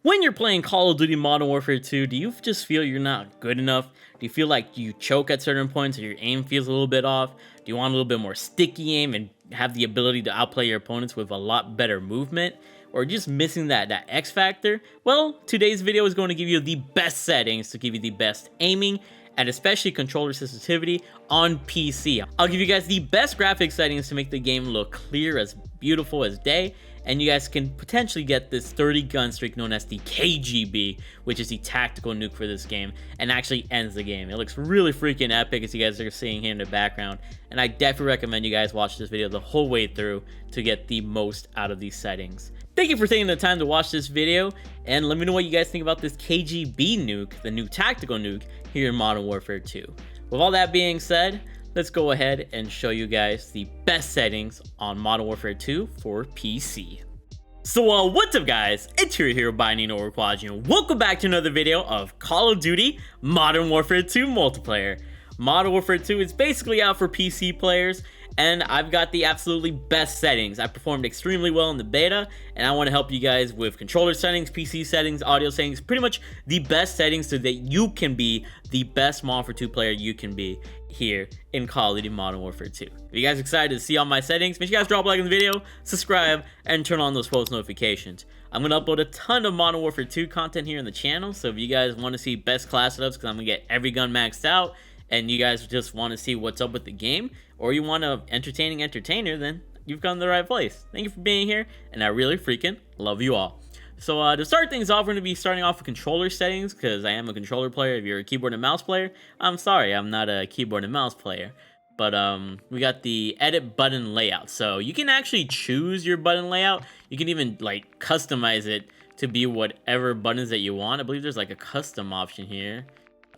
When you're playing Call of Duty Modern Warfare 2, do you just feel you're not good enough? Do you feel like you choke at certain points or your aim feels a little bit off? Do you want a little bit more sticky aim and have the ability to outplay your opponents with a lot better movement? Or just missing that X factor? Well, today's video is going to give you the best settings to give you the best aiming and especially controller sensitivity on PC. I'll give you guys the best graphics settings to make the game look clear, as beautiful as day, and you guys can potentially get this 30 gun streak known as the KGB, which is the tactical nuke for this game, and actually ends the game. It looks really freaking epic, as you guys are seeing here in the background, and I definitely recommend you guys watch this video the whole way through to get the most out of these settings. Thank you for taking the time to watch this video, and let me know what you guys think about this KGB nuke, the new tactical nuke, here in Modern Warfare 2. With all that being said, let's go ahead and show you guys the best settings on Modern Warfare 2 for PC. So what's up guys, it's your hero by Nino or Quadri, and welcome back to another video of Call of Duty Modern Warfare 2 multiplayer. Modern Warfare 2 is basically out for PC players, and I've got the absolutely best settings. I performed extremely well in the beta, and I want to help you guys with controller settings, PC settings, audio settings, pretty much the best settings so that you can be the best Modern Warfare 2 player you can be here in Call of Duty Modern Warfare 2. If you guys are excited to see all my settings, make sure you guys drop a like on the video, subscribe, and turn on those post notifications. I'm going to upload a ton of Modern Warfare 2 content here on the channel, so if you guys want to see best class setups, because I'm going to get every gun maxed out, and you guys just want to see what's up with the game, or you want an entertaining entertainer, then you've come to the right place. Thank you for being here, and I really freaking love you all. So to start things off, we're going to be starting off with controller settings, because I am a controller player. If you're a keyboard and mouse player, I'm sorry, I'm not a keyboard and mouse player. But we got the edit button layout. So you can actually choose your button layout. You can even like customize it to be whatever buttons that you want. I believe there's like a custom option here.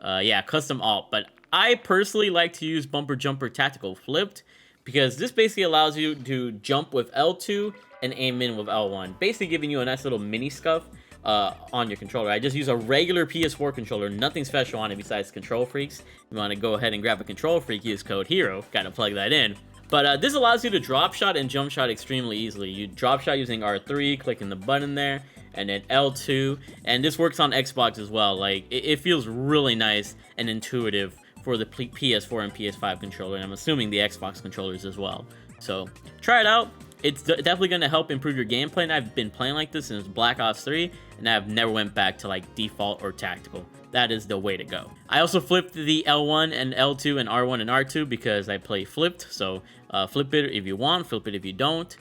Yeah, custom alt, but I personally like to use bumper jumper tactical flipped, because this basically allows you to jump with L2 and aim in with L1, basically giving you a nice little mini scuff on your controller. I just use a regular PS4 controller, nothing special on it besides control freaks. If you want to go ahead and grab a control freak, use code HERO, gotta plug that in. But this allows you to drop shot and jump shot extremely easily. You drop shot using R3, clicking the button there, and then L2, and this works on Xbox as well. Like it feels really nice and intuitive for the PS4 and PS5 controller, and I'm assuming the Xbox controllers as well. So try it out. It's definitely going to help improve your gameplay, and I've been playing like this since Black Ops 3, and I've never went back to like default or tactical. That is the way to go. I also flipped the L1 and L2 and R1 and R2 because I play flipped, so flip it if you want, flip it if you don't.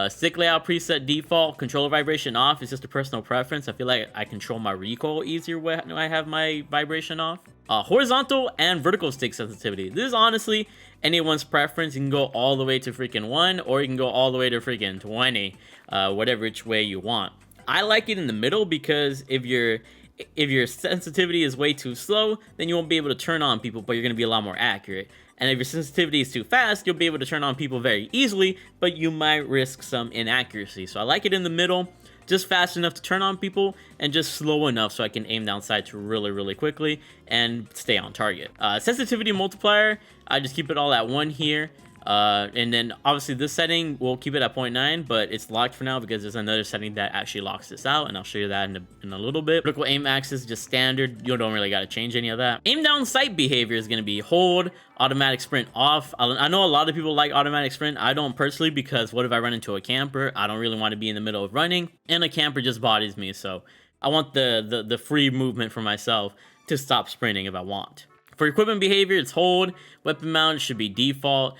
Stick layout preset default, controller vibration off. It's just a personal preference. I feel like I control my recoil easier when I have my vibration off. Horizontal and vertical stick sensitivity. This is honestly anyone's preference. You can go all the way to freaking 1, or you can go all the way to freaking 20, whatever which way you want. I like it in the middle, because if your sensitivity is way too slow, then you won't be able to turn on people, but you're going to be a lot more accurate. And if your sensitivity is too fast, you'll be able to turn on people very easily, but you might risk some inaccuracy. So I like it in the middle, just fast enough to turn on people, and just slow enough so I can aim down sights really quickly and stay on target. Sensitivity multiplier, I just keep it all at 1 here. And then obviously this setting, we'll keep it at 0.9, but it's locked for now because there's another setting that actually locks this out, and I'll show you that in a little bit. Vertical aim axis, just standard. You don't really got to change any of that. Aim down sight behavior is going to be hold, automatic sprint off. I know a lot of people like automatic sprint. I don't personally, because what if I run into a camper? I don't really want to be in the middle of running, and a camper just bodies me, so I want the free movement for myself to stop sprinting if I want. For equipment behavior, it's hold. Weapon mount should be default.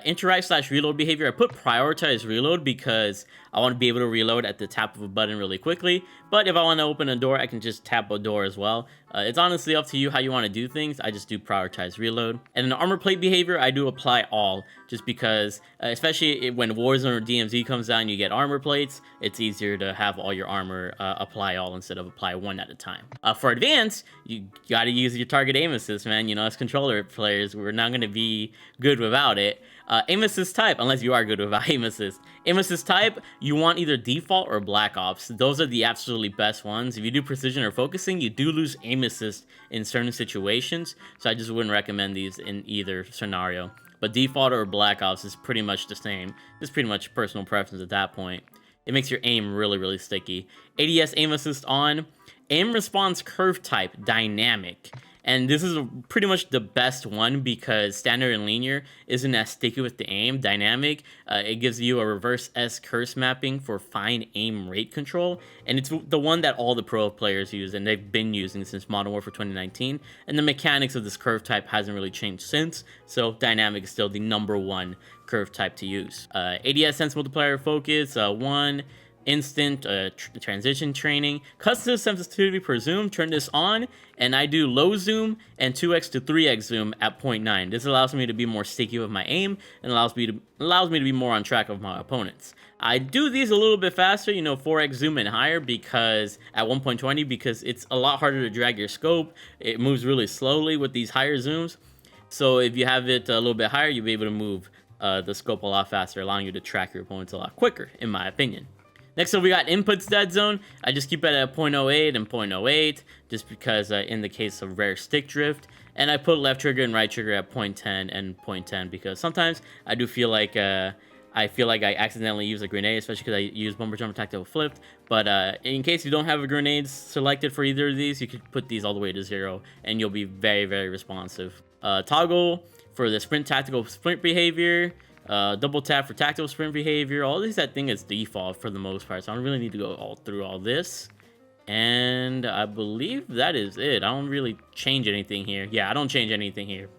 Interact / reload behavior, I put prioritize reload because I want to be able to reload at the tap of a button really quickly. But if I want to open a door, I can just tap a door as well. It's honestly up to you how you want to do things. I just do prioritize reload. And in armor plate behavior, I do apply all, just because, especially when Warzone or DMZ comes down, you get armor plates. It's easier to have all your armor apply all instead of apply one at a time. For advanced, you got to use your target aim assist, man. You know, as controller players, we're not going to be good without it. Aim assist type, unless you are good without aim assist. Aim assist type, you want either default or black ops. Those are the absolutely best ones. If you do precision or focusing, you do lose aim assist in certain situations, so I just wouldn't recommend these in either scenario. But default or black ops is pretty much the same. It's pretty much personal preference at that point. It makes your aim really, really sticky. ADS aim assist on. Aim response curve type dynamic. And this is pretty much the best one because standard and linear isn't as sticky with the aim. Dynamic, it gives you a reverse S curse mapping for fine aim rate control. And it's the one that all the pro players use and they've been using since Modern Warfare 2019. And the mechanics of this curve type hasn't really changed since. So dynamic is still the #1 curve type to use. ADS sense multiplier focus, 1. Instant transition training, custom sensitivity per zoom, turn this on, and I do low zoom and 2x to 3x zoom at 0.9. This allows me to be more sticky with my aim and allows me to be more on track of my opponents. I do these a little bit faster, 4x zoom and higher because at 1.20 because it's a lot harder to drag your scope. It moves really slowly with these higher zooms. So if you have it a little bit higher, you'll be able to move the scope a lot faster, allowing you to track your opponents a lot quicker, in my opinion. Next up, we got inputs dead zone. I just keep it at 0.08 and 0.08, just because in the case of rare stick drift. And I put left trigger and right trigger at 0.10 and 0.10 because sometimes I do feel like I accidentally use a grenade, especially because I use bumper jump tactical flipped. But in case you don't have a grenade selected for either of these, you could put these all the way to 0, and you'll be very, very responsive. Toggle for the sprint tactical sprint behavior. Double tap for tactical sprint behavior. All these, I think, is default for the most part, so I don't really need to go all through all this. And I believe that is it. I don't really change anything here. Yeah, I don't change anything here.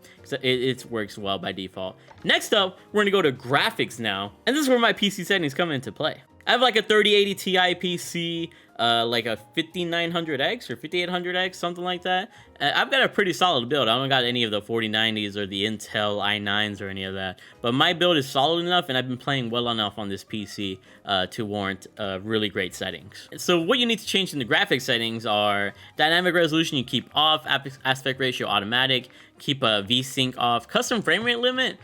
It works well by default. Next up, we're gonna go to graphics now, and this is where my PC settings come into play. I have like a 3080 Ti PC, like a 5900X or 5800X, something like that. I've got a pretty solid build. I don't got any of the 4090s or the Intel i9s or any of that. But my build is solid enough, and I've been playing well enough on this PC to warrant really great settings. So what you need to change in the graphics settings are dynamic resolution you keep off, aspect ratio automatic, keep a VSync off, custom frame rate limit.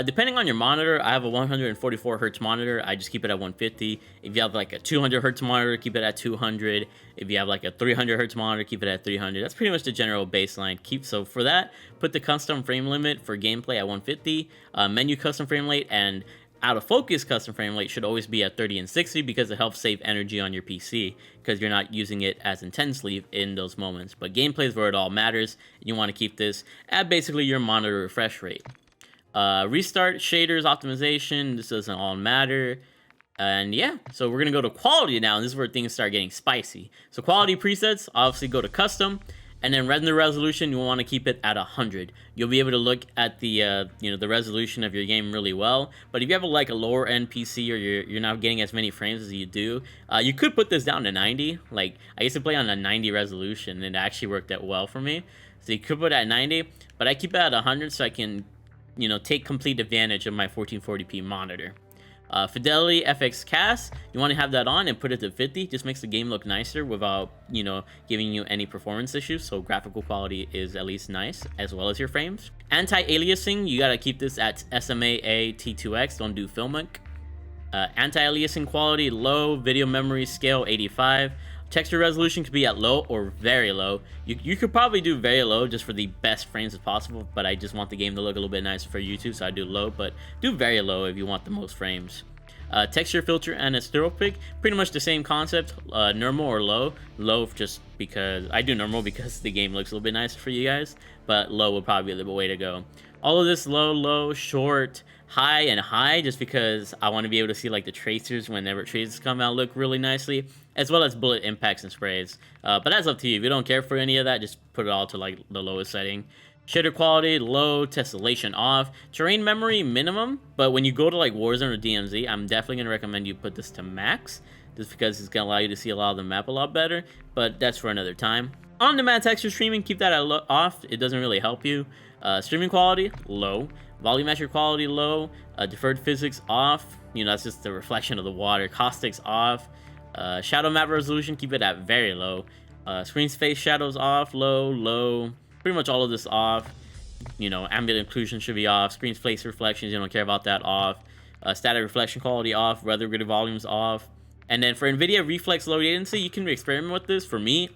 Depending on your monitor, I have a 144 hertz monitor. I just keep it at 150. If you have like a 200 hertz monitor, keep it at 200. If you have like a 300 hertz monitor, keep it at 300. That's pretty much the general baseline. So for that, put the custom frame limit for gameplay at 150. Menu custom frame rate and out of focus custom frame rate should always be at 30 and 60 because it helps save energy on your PC because you're not using it as intensely in those moments. But gameplay is where it all matters. You want to keep this at basically your monitor refresh rate. Restart, shaders, optimization, this doesn't all matter. And yeah, so we're gonna go to quality now, and this is where things start getting spicy. So quality presets, obviously go to custom, and then render resolution, you want to keep it at 100. You'll be able to look at the the resolution of your game really well. But if you have a lower end PC or you're not getting as many frames as you do, you could put this down to 90. Like I used to play on a 90 resolution, and it actually worked out well for me. So you could put it at 90, but I keep it at 100 so I can take complete advantage of my 1440p monitor. FidelityFX CAS, you want to have that on and put it to 50. Just makes the game look nicer without, giving you any performance issues. So graphical quality is at least nice, as well as your frames. Anti-aliasing, you got to keep this at SMA T2X. Don't do filmic. Anti-aliasing quality, low. Video memory scale, 85. Texture resolution could be at low or very low. You could probably do very low just for the best frames as possible, but I just want the game to look a little bit nicer for YouTube, so I do low, but do very low if you want the most frames. Texture filter and asteropic, pretty much the same concept. Normal or low. Low just because I do normal because the game looks a little bit nicer for you guys, but low would probably be the way to go. All of this low, low, short, high, and high just because I want to be able to see like the tracers whenever tracers come out look really nicely, as well as bullet impacts and sprays. But that's up to you. If you don't care for any of that, just put it all to like the lowest setting. Shader quality, low. Tessellation off. Terrain memory, minimum. But when you go to like Warzone or DMZ, I'm definitely going to recommend you put this to max, just because it's going to allow you to see a lot of the map a lot better. But that's for another time. On-demand texture streaming, keep that off. It doesn't really help you. Streaming quality, low. Volumetric quality, low. Deferred physics, off. That's just the reflection of the water. Caustics, off. Shadow map resolution, keep it at very low. Screen space shadows, off. Low, low. Pretty much all of this off. Ambient occlusion should be off. Screen space reflections, you don't care about that, off. Static reflection quality, off. Weather grid volumes, off. And then for NVIDIA reflex low latency, you can experiment with this. For me,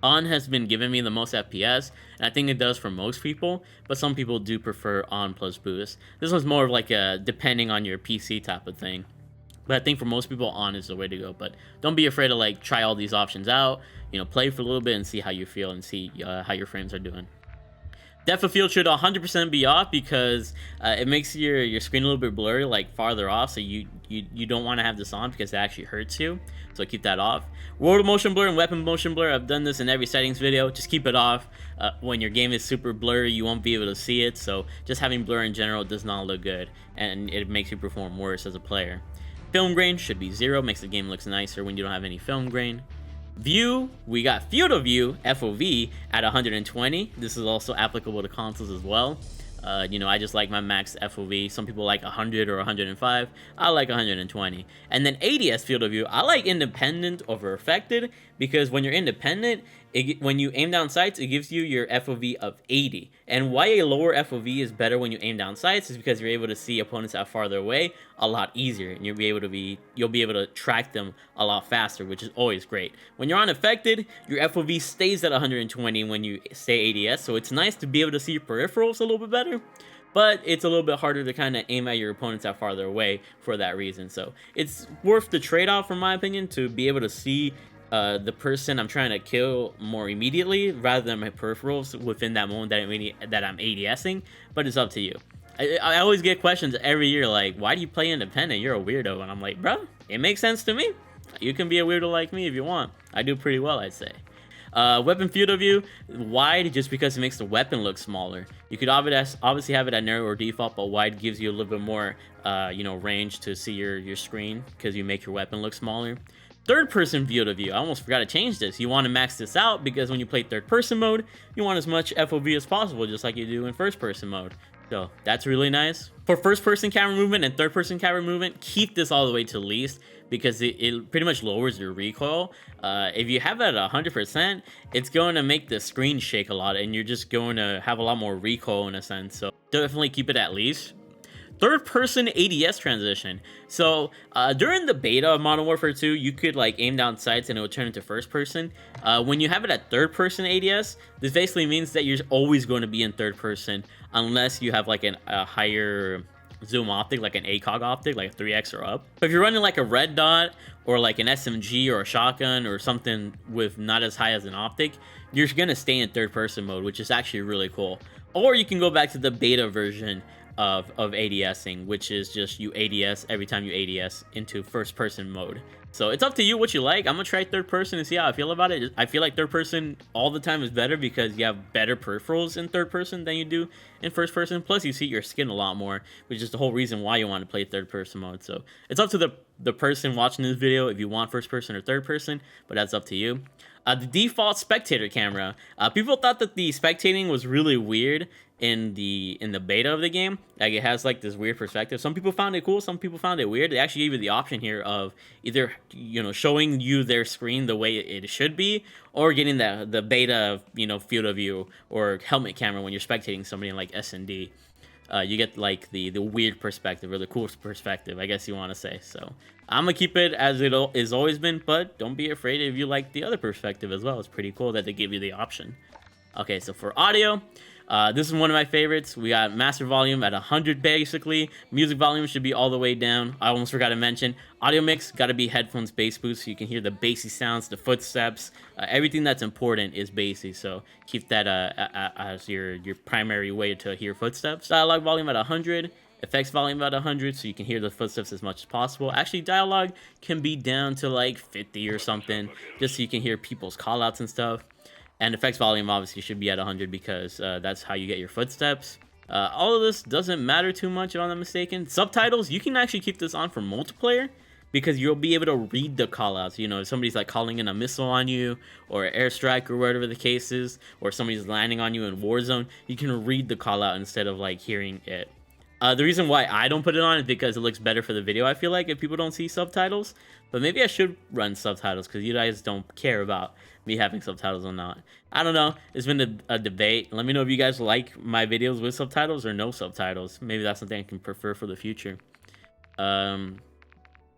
on has been giving me the most FPS, and I think it does for most people, but some people do prefer on plus boost. This one's more of like a depending on your PC type of thing. But I think for most people, on is the way to go. But don't be afraid to like try all these options out. You know, play for a little bit and see how you feel and see how your frames are doing. Depth of field should 100% be off because it makes your screen a little bit blurry, like farther off. So you don't want to have this on because it actually hurts you. So keep that off. World motion blur and weapon motion blur. I've done this in every settings video. Just keep it off. When your game is super blurry, you won't be able to see it. So just having blur in general does not look good, and it makes you perform worse as a player. Film grain should be 0. Makes the game looks nicer when you don't have any film grain. View, we got field of view, FOV, at 120. This is also applicable to consoles as well. You know, I just like my max FOV. Some people like 100 or 105. I like 120. And then ADS field of view, I like independent over affected because when you're independent, when you aim down sights, it gives you your FOV of 80. And why a lower FOV is better when you aim down sights is because you're able to see opponents out farther away a lot easier, and you'll be able to track them a lot faster, which is always great. When you're unaffected, your FOV stays at 120 when you stay ADS, so it's nice to be able to see your peripherals a little bit better. But it's a little bit harder to kind of aim at your opponents out farther away for that reason. So it's worth the trade-off, from my opinion, to be able to see the person I'm trying to kill more immediately rather than my peripherals within that moment that I'm ADSing. But it's up to you. I always get questions every year like, why do you play independent? You're a weirdo. And I'm like, bro, it makes sense to me. You can be a weirdo like me if you want. I do pretty well, I'd say. Weapon field of view, wide just because it makes the weapon look smaller. You could obviously have it at narrow or default, but wide gives you a little bit more, you know, range to see your screen because you make your weapon look smaller. Third person field of view, I almost forgot to change this. You want to max this out because when you play third person mode, you want as much FOV as possible, just like you do in first person mode. So that's really nice. For first person camera movement and third person camera movement, keep this all the way to least because it pretty much lowers your recoil. If you have it at 100%, it's going to make the screen shake a lot and you're just going to have a lot more recoil in a sense. So definitely keep it at least. Third person ADS transition. So during the beta of Modern Warfare 2, you could like aim down sights and it would turn into first person. When you have it at third person ADS, this basically means that you're always going to be in third person unless you have like a higher zoom optic, like an ACOG optic, like a 3x or up. But if you're running like a red dot or like an SMG or a shotgun or something with not as high as an optic, you're gonna stay in third person mode, which is actually really cool. Or you can go back to the beta version of ADSing, which is just you ADS every time you ADS into first person mode. So it's up to you what you like. I'm gonna try third person and see how I feel about it. I feel like third person all the time is better because you have better peripherals in third person than you do in first person. Plus you see your skin a lot more, which is the whole reason why you want to play third person mode. So it's up to the person watching this video if you want first person or third person, but that's up to you. The default spectator camera. People thought that the spectating was really weird in the beta of the game. Like it has like this weird perspective. Some people found it cool, some people found it weird. They actually gave you the option here of either, you know, showing you their screen the way it should be, or getting the beta, you know, field of view or helmet camera when you're spectating somebody in like S&D. You get like the weird perspective or the cool perspective, I guess you want to say. So I'm gonna keep it as it has always been, but don't be afraid if you like the other perspective as well. It's pretty cool that they give you the option. Okay, so for audio, this is one of my favorites. We got master volume at 100 basically. Music volume should be all the way down. I almost forgot to mention, audio mix got to be headphones bass boost so you can hear the bassy sounds, the footsteps. Everything that's important is bassy, so keep that as your primary way to hear footsteps. Dialogue volume at 100. Effects volume at 100 so you can hear the footsteps as much as possible. Actually, dialogue can be down to like 50 or something, just so you can hear people's callouts and stuff. And effects volume obviously should be at 100 because that's how you get your footsteps. All of this doesn't matter too much if I'm not mistaken. Subtitles, you can actually keep this on for multiplayer because you'll be able to read the callouts. You know, if somebody's like calling in a missile on you or an airstrike or whatever the case is, or somebody's landing on you in Warzone, you can read the callout instead of like hearing it. The reason why I don't put it on is because it looks better for the video, I feel like, if people don't see subtitles. But maybe I should run subtitles because you guys don't care about me having subtitles or not. I don't know. It's been a debate. Let me know if you guys like my videos with subtitles or no subtitles. Maybe that's something I can prefer for the future. And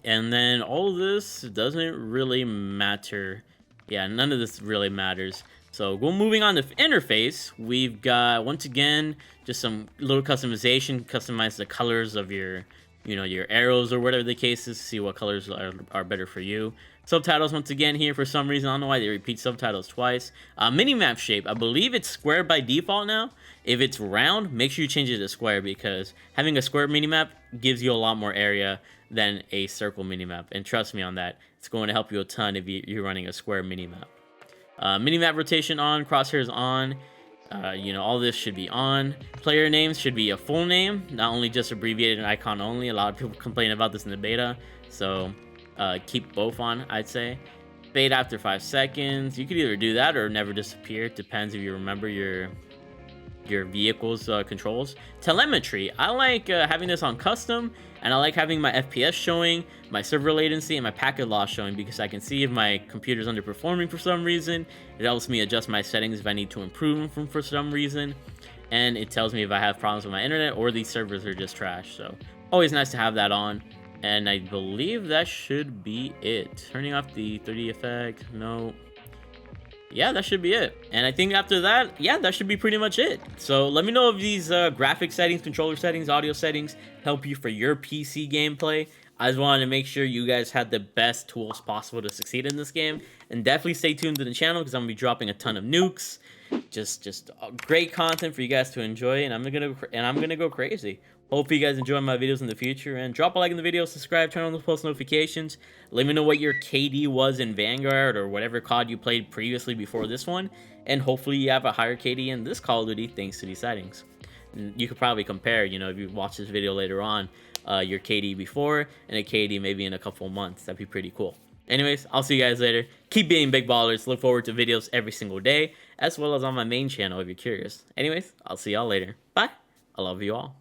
then all of this doesn't really matter. Yeah, none of this really matters. So we're moving on to interface. We've got, once again, just some little customization. Customize the colors of your you know, your arrows or whatever the case is, see what colors are better for you. Subtitles, once again, here for some reason, I don't know why they repeat subtitles twice. Minimap shape, I believe it's square by default now. If it's round, make sure you change it to square, because having a square minimap gives you a lot more area than a circle minimap. And trust me on that, it's going to help you a ton if you're running a square minimap. Minimap rotation on, crosshairs on. You know, all this should be on. Player names should be a full name, not only just abbreviated and icon only. A lot of people complain about this in the beta, so keep both on, I'd say. Fade after 5 seconds. You could either do that or never disappear. It depends if you remember your vehicle's controls. Telemetry, I like having this on custom, and I like having my FPS showing, my server latency, and my packet loss showing, because I can see if my computer's underperforming for some reason. It helps me adjust my settings if I need to improve them for some reason, and it tells me if I have problems with my internet or these servers are just trash. So always nice to have that on. And I believe that should be it. Turning off the 3D effect, no. Yeah, that should be it. And I think after that, yeah, that should be pretty much it. So let me know if these graphic settings, controller settings, audio settings help you for your PC gameplay. I just wanted to make sure you guys had the best tools possible to succeed in this game. And definitely stay tuned to the channel, because I'm gonna be dropping a ton of nukes. Just great content for you guys to enjoy, and I'm gonna go crazy. Hope you guys enjoy my videos in the future, and drop a like in the video, subscribe, turn on those post notifications. Let me know what your KD was in Vanguard or whatever COD you played previously before this one, and hopefully you have a higher KD in this Call of Duty thanks to these settings. And you could probably compare, you know, if you watch this video later on, your KD before and a KD maybe in a couple months. That'd be pretty cool. Anyways, I'll see you guys later. Keep being big ballers. Look forward to videos every single day, as well as on my main channel if you're curious. Anyways, I'll see y'all later. Bye. I love you all.